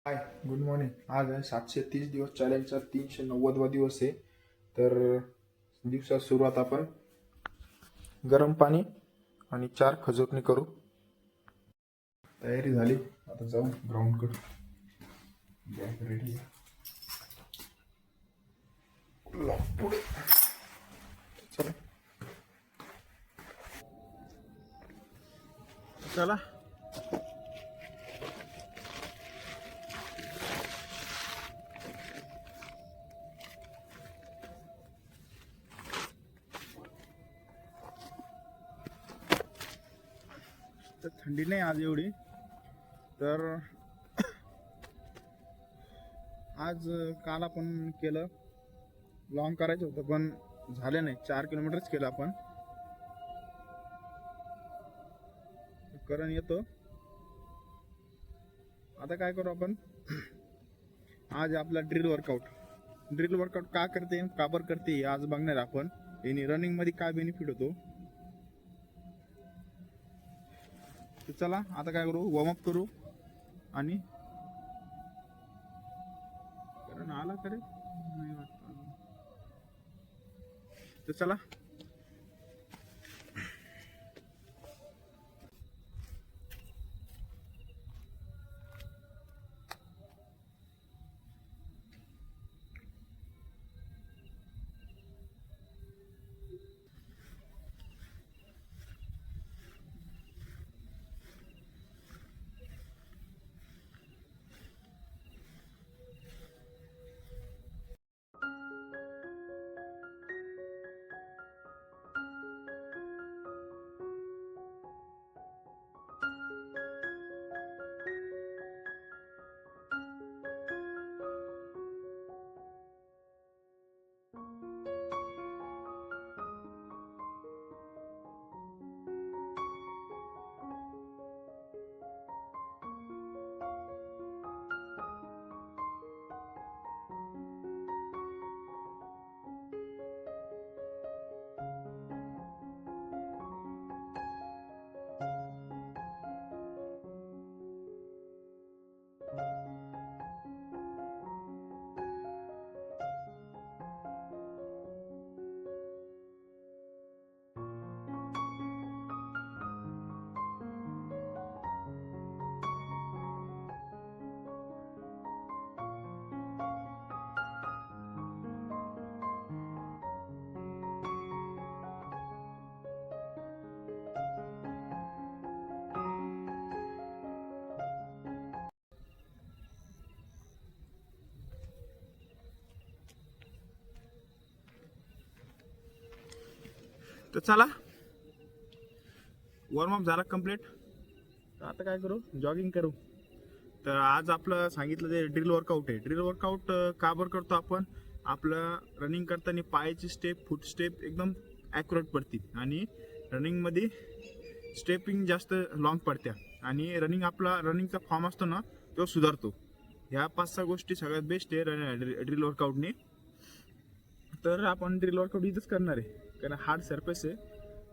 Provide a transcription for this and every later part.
हाय, good morning. आज आहे 730 दिवस चॅलेंजचा 390वा दिवस आहे. तर दिवसात सुरुवात आपण गरम पाणी आणि 4 खजूरणी करू. तयारी झाली, आता जाऊ ग्राउंड करू. बॅग रेडी आहे. पुढे चला चला. तर थंडी नाही आज एवढी. तर आज काल आपण केलं, लॉंग करायचं होतं पण झाले नाही. 4 किलोमीटरच केलं आपण. करण येतो. आता काय करू आपण, आज आपला ड्रिल वर्कआउट का करते, का बरं करते आज बघणार आपण. याने रनिंग मध्ये काय बेनिफिट होतो. तर चला आता काय करू, वॉर्मअप करू. आणि कारण आला करे नाही वाटत. तर चला. तर चला, वॉर्मअप झाला कंप्लीट. तर आता काय करू, जॉगिंग करू. तर आज आपलं सांगितलं ते ड्रिल वर्कआउट आहे. ड्रिल वर्कआउट का बरं करतो आपण, आपलं रनिंग करताना पायाची स्टेप, फूट स्टेप एकदम ॲक्युरेट पडते आणि रनिंगमध्ये स्टेपिंग जास्त लॉंग पडत्या आणि रनिंगचा फॉर्म असतो ना तो सुधारतो. ह्या 5-6 गोष्टी सगळ्यात बेस्ट आहे ड्रिल वर्कआउटने. तर आपण ड्रिल वर्कआउट इथंच करणार आहे, कारण हार्ड सरफेस आहे.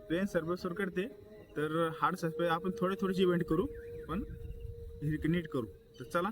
प्लेन सरफेसवर करते तर हार्ड सरफेस आपण थोडीशी इव्हेंट करू, पण नीट करू. तर चला.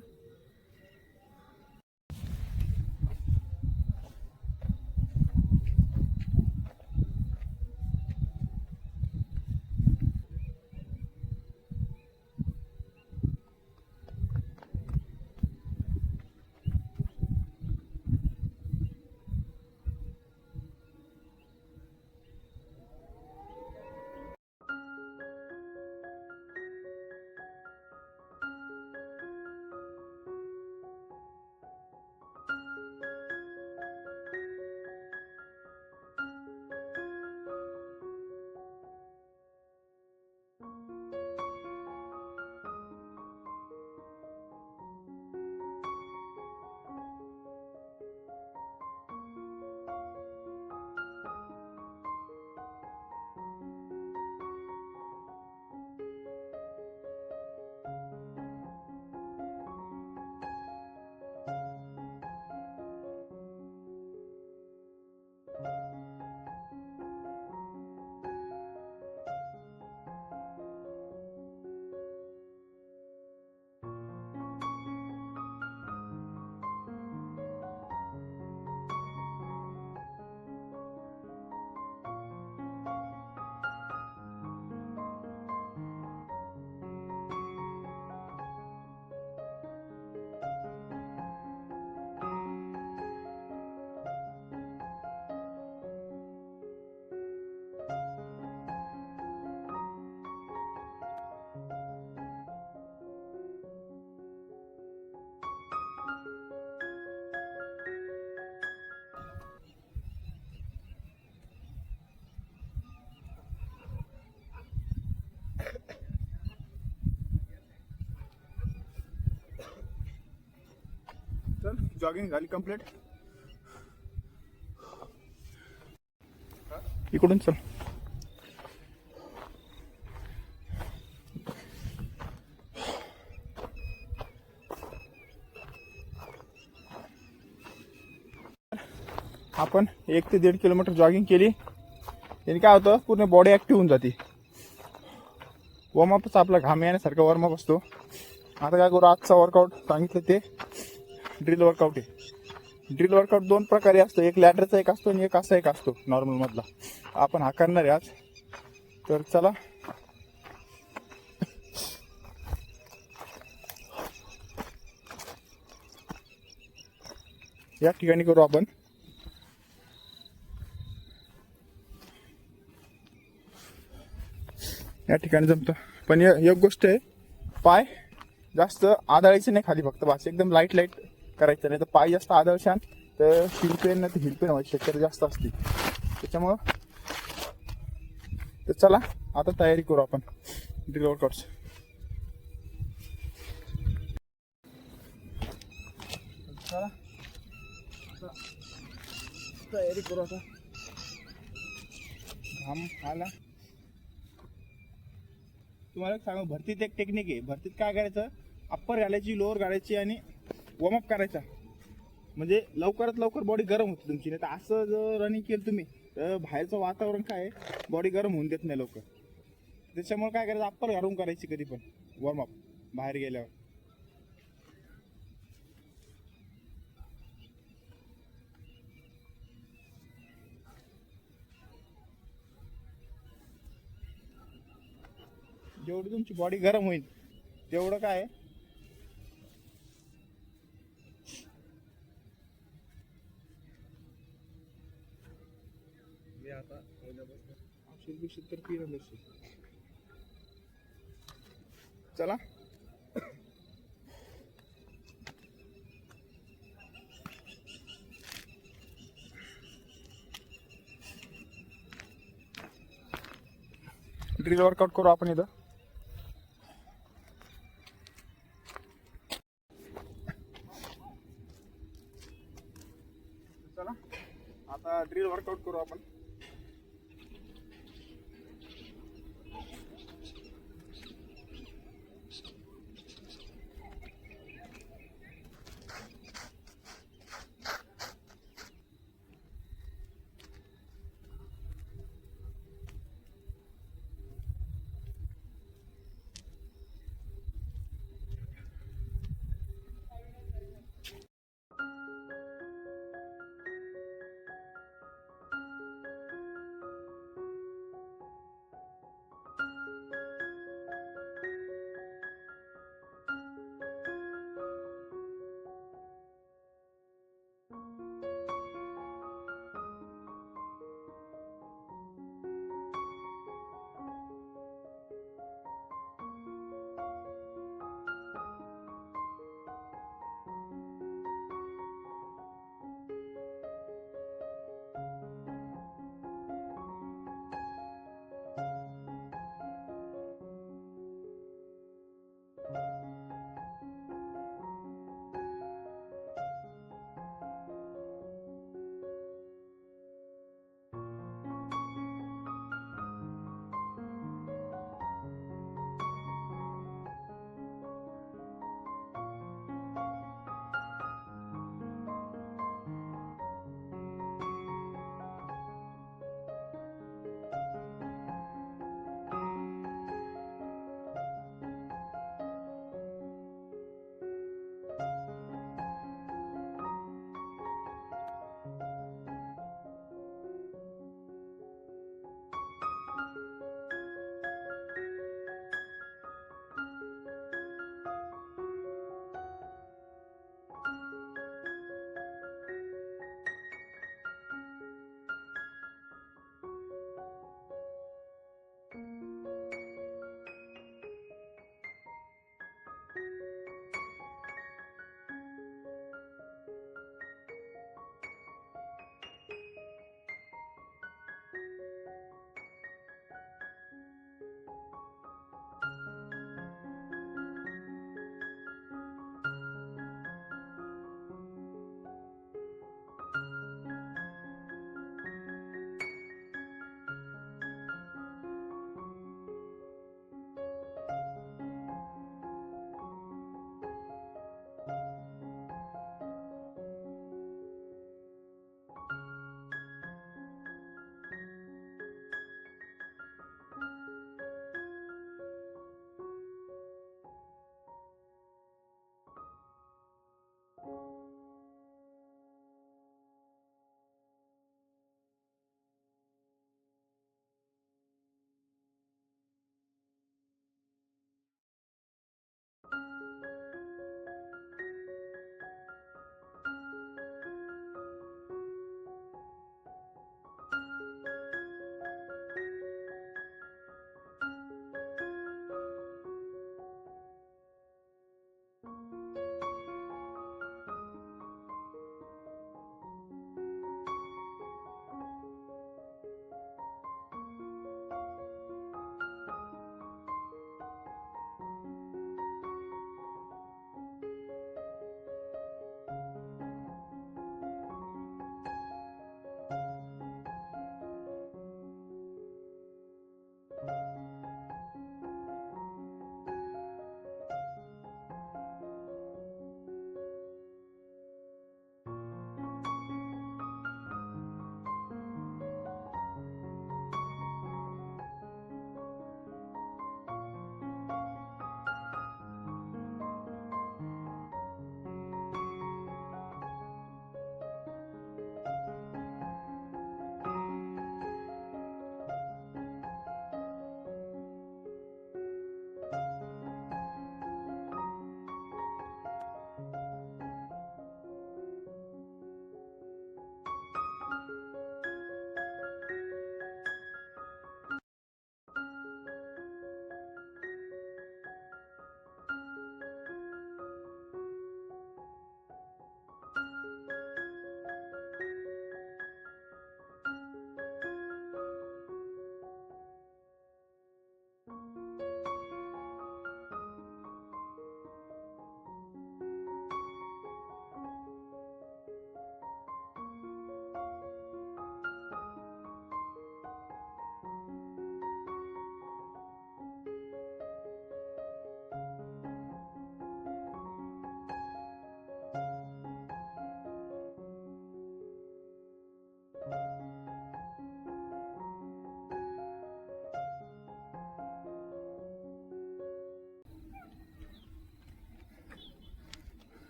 चल जॉगिंग झाली कंप्लीट. इकडून चल. आपण 1 ते 1.5 किलोमीटर जॉगिंग केली. याने काय होतं, पूर्ण बॉडी ॲक्टिव्ह होऊन जाते. वॉर्मअपच आपला घाम येण्यासारखा वॉर्मअप असतो. आता काय करू, आजचा वर्कआउट सांगितलं ते ड्रिल वर्कआउट आहे. ड्रिल वर्कआउट 2 प्रकारे असतो, एक लॅडरचा एक असतो आणि एक असा एक असतो नॉर्मल मधला. आपण हा करणार आहे आज. तर चला या ठिकाणी करू आपण. या ठिकाणी जमतं, पण एक गोष्ट आहे, पाय जास्त आदळायचे नाही खाली, फक्त बस एकदम लाईट लाईट करायचं. नाही तर पाय जास्त आदळशान तर हिल पेन नाही तर हिल पेन व्हायची शक्यता जास्त असते. त्याच्यामुळं तर चला आता तयारी करू आपण ड्रिल वर्कआउट्स. चला तयारी करू आता. घाम आला. तुम्हाला सांगू, भरतीत एक टेक्निक आहे. भरतीत काय करायचं, अप्पर घालायची, लोअर घालायची आणि वॉर्मअप करायचा. म्हणजे लवकरात लवकर बॉडी गरम होते तुमची. नाही तर असं जर रनिंग केलं तुम्ही तर बाहेरचं वातावरण काय आहे, बॉडी गरम होऊन देत नाही लवकर. त्याच्यामुळे काय करायचं, अप्पर घालून करायची कधी पण वॉर्मअप बाहेर गेल्यावर. जेवढी तुमची बॉडी गरम होईल तेवढं काय तर चला ड्रिल वर्कआउट करू आपण इथं. चला आता ड्रिल वर्कआउट करू आपण.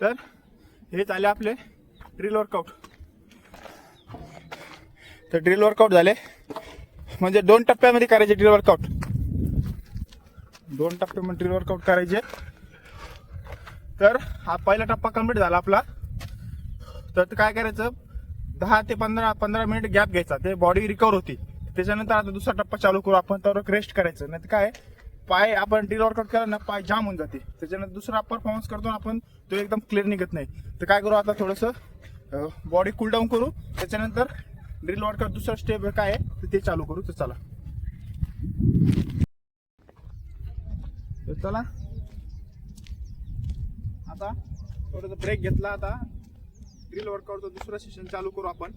तर हे झाले आपले ड्रिल वर्कआउट. तर ड्रिल वर्कआउट झाले म्हणजे 2 टप्प्यामध्ये करायचे ड्रिल वर्कआउट. 2 टप्प्यामध्ये ड्रिल वर्कआउट करायचे. तर हा पहिला टप्पा कंप्लीट झाला आपला. तर काय करायचं 10 ते 15 मिनिट गॅप घ्यायचा, ते बॉडी रिकवर होती. त्याच्यानंतर आता दुसरा टप्पा चालू करू आपण. तर रेस्ट करायचं, नाही तर काय पाय आपण ड्रिल वर्कआउट केला ना पाय जाम होऊन जाते. त्याच्यानंतर दुसरा परफॉर्मन्स करतो आपण तो एकदम क्लिअर निघत नाही. तर काय करू आता थोडंसं बॉडी कूल डाऊन करू. त्याच्यानंतर ड्रिल वर्कआउट दुसरा स्टेप काय आहे तर ते चालू करू. तर चला चला आता थोडंसं ब्रेक घेतला. आता ड्रिल वर्कआउटचं दुसरं सेशन चालू करू आपण.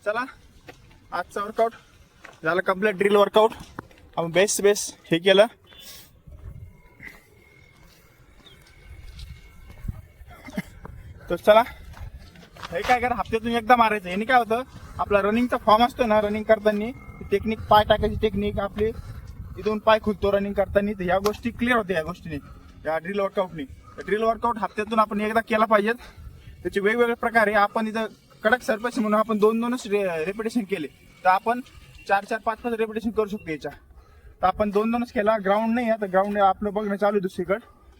चला आजचा वर्कआउट झाला कंप्लीट. ड्रिल वर्कआउट आपण बेस्ट हे केलं. तर चला हे काय करा हप्त्यातून एकदा मारायचं. याने काय होतं आपला रनिंगचा फॉर्म असतो ना, रनिंग करताना टेक्निक पाय टाकायची टेक्निक आपली इथून पाय खुलतो रनिंग करताना. तर ह्या गोष्टी क्लिअर होते या गोष्टीने या ड्रिल वर्कआउटने. ड्रिल वर्कआउट हप्त्यातून आपण एकदा केला पाहिजेत. त्याचे वेगवेगळे प्रकार आहे. आपण इथं कडक सरफेस म्हणून आपण 2-2च रेपिटेशन केले तर आपण 4-4, 5-5 रेपिटेशन करू शकतो याच्या. तर आपण 2-2च केला. ग्राउंड नाही आहे तर ग्राउंड आपलं बघणं चालू आहे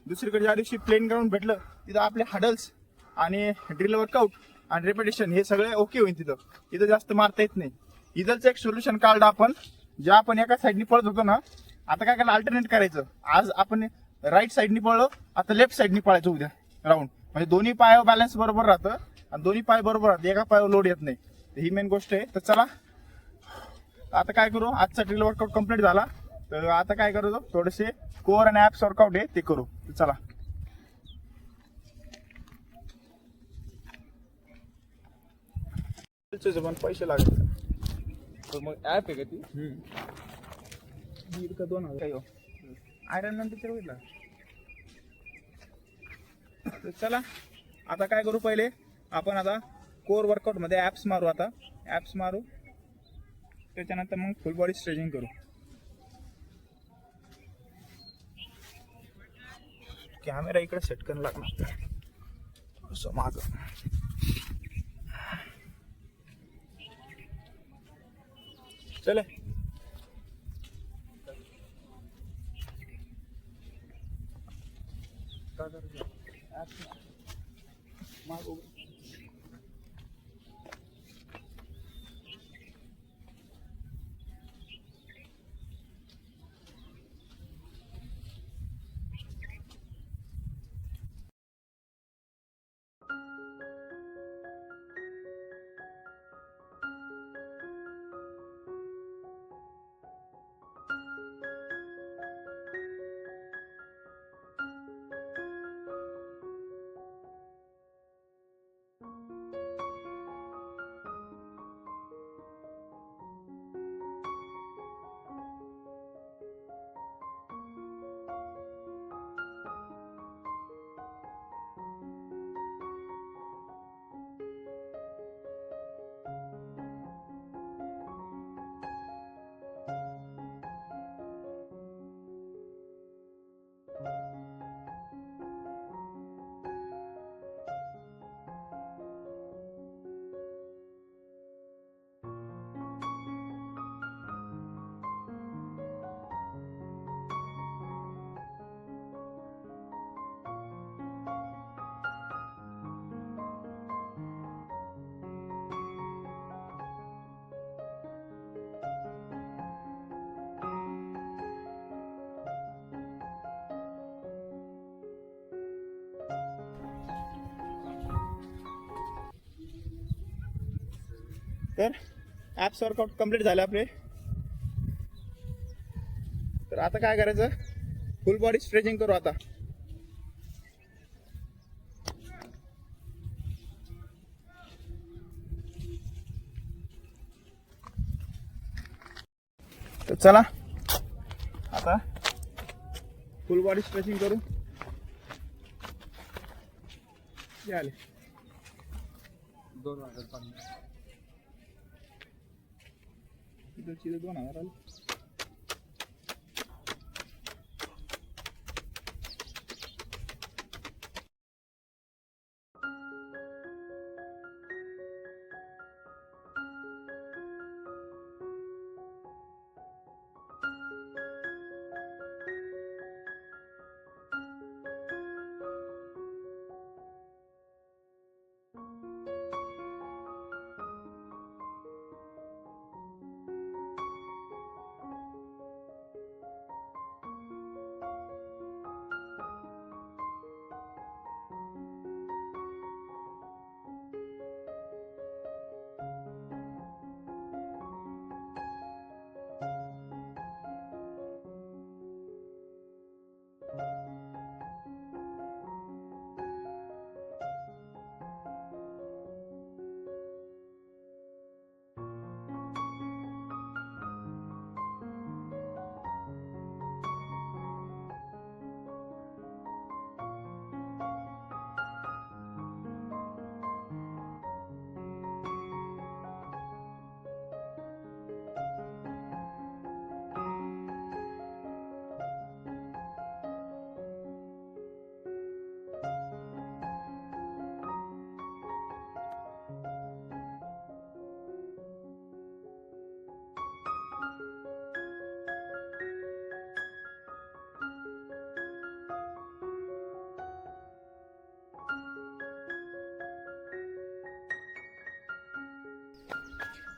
दुसरीकडे ज्या दिवशी प्लेन ग्राउंड भेटलं तिथं आपले हडल्स आणि ड्रिल वर्कआउट आणि रेपिटेशन हे सगळे ओके होईल तिथं. इथं जास्त मारता येत नाही. इथलचं एक सोल्युशन काढलं आपण, जे आपण एका साईडनी पळत होतो ना, आता काय करायला अल्टरनेट करायचं. आज आपण राईट साईडनी पळलो, आता लेफ्ट साईडनी पळायचं उद्या राऊंड. म्हणजे दोन्ही पायावर बॅलन्स बरोबर राहतं आणि दोन्ही पाय बरोबर राहतं, एका पायावर लोड येत नाही. ही मेन गोष्ट आहे. तर चला आता काय करू, आजचा ड्रिल वर्कआउट कम्प्लीट झाला. तर आता काय करू, थोडेसे कोअर आणि ऍप्स वर्कआउट आहे ते करू. तर चला. पण पैसे लागत. तर मग ऍप आहे का ती? 1,500 का 2,000 काही हो. आयरन नंतर होईल. तर चला आता काय करू, पहिले आपण आता कोर वर्कआउट मध्ये ऍप्स मारू. आता ऍप्स मारू, त्याच्यानंतर मग फुल बॉडी स्ट्रेचिंग करू. कॅमेरा इकडे सेट करायला लागणार असं माग. चले तर ॲप्स वर्कआउट कम्प्लीट झाले आपले. तर आता काय करायचं, फुल बॉडी स्ट्रेचिंग करू आता. तर चला आता फुल बॉडी स्ट्रेचिंग करू. आले 2,500 इथं 2,000 आले.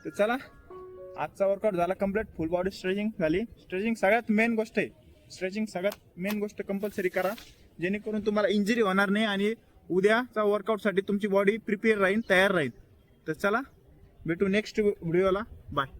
तर चला, आजचा वर्कआउट झाला कम्प्लीट. फुल बॉडी स्ट्रेचिंग झाली. स्ट्रेचिंग सगळ्यात मेन गोष्ट आहे. स्ट्रेचिंग सगळ्यात मेन गोष्ट कंपल्सरी करा, जेणेकरून तुम्हाला इंजरी होणार नाही आणि उद्याचा वर्कआउटसाठी तुमची बॉडी प्रिपेअर राहील, तयार राहील. तर चला, भेटू नेक्स्ट व्हिडिओला. बाय.